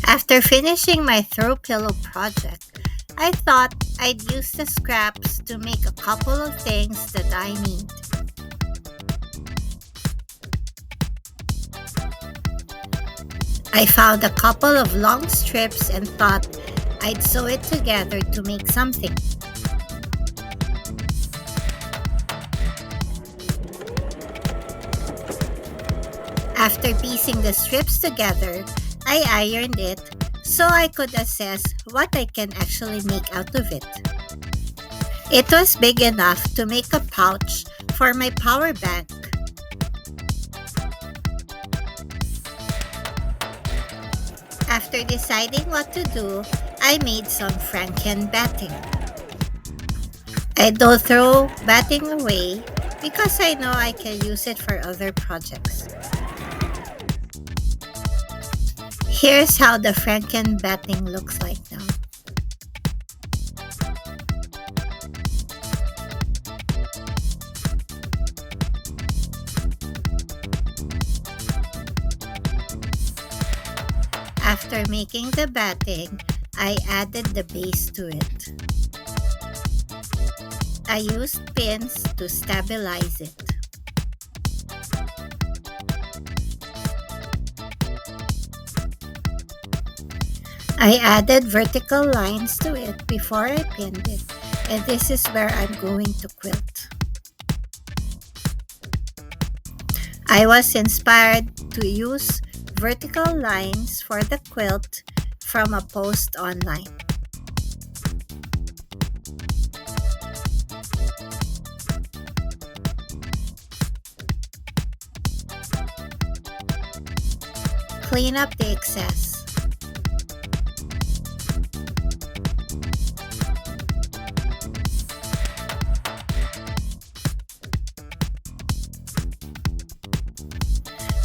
After finishing my throw pillow project, I thought I'd use the scraps to make a couple of things that I need. I found a couple of long strips and thought I'd sew it together to make something. After piecing the strips together, I ironed it so I could assess what I can actually make out of it. It was big enough to make a pouch for my power bank. After deciding what to do, I made some Franken batting. I don't throw batting away because I know I can use it for other projects. Here's how the Franken batting looks like now. After making the batting, I added the base to it. I used pins to stabilize it. I added vertical lines to it before I pinned it, and this is where I'm going to quilt. I was inspired to use vertical lines for the quilt from a post online. Clean up the excess.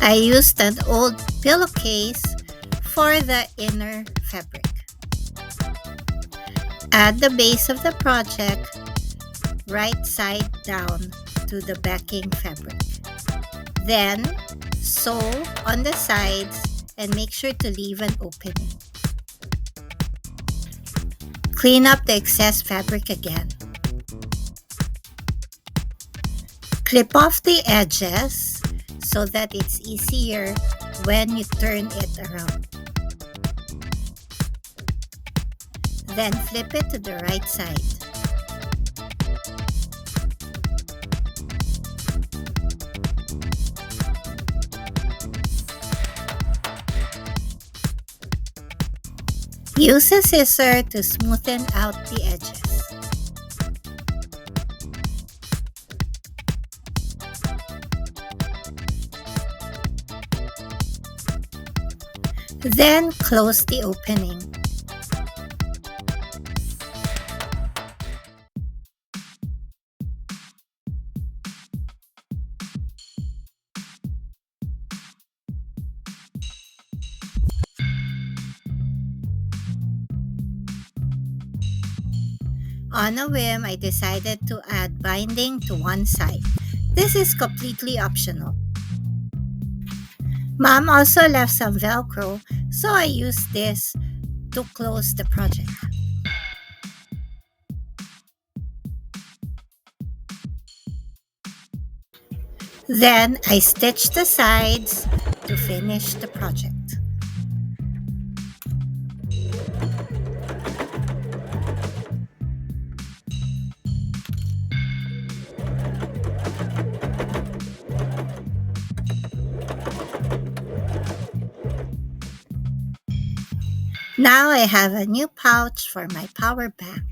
I used an old pillowcase for the inner fabric. Add the base of the project right side down to the backing fabric. Then sew on the sides and make sure to leave an opening. Clean up the excess fabric again. Clip off the edges so that it's easier when you turn it around. Then flip it to the right side. Use a scissor to smoothen out the edges. Then close the opening. On a whim, I decided to add binding to one side. This is completely optional. Mom also left some Velcro, so I used this to close the project. Then I stitched the sides to finish the project. Now I have a new pouch for my power bank.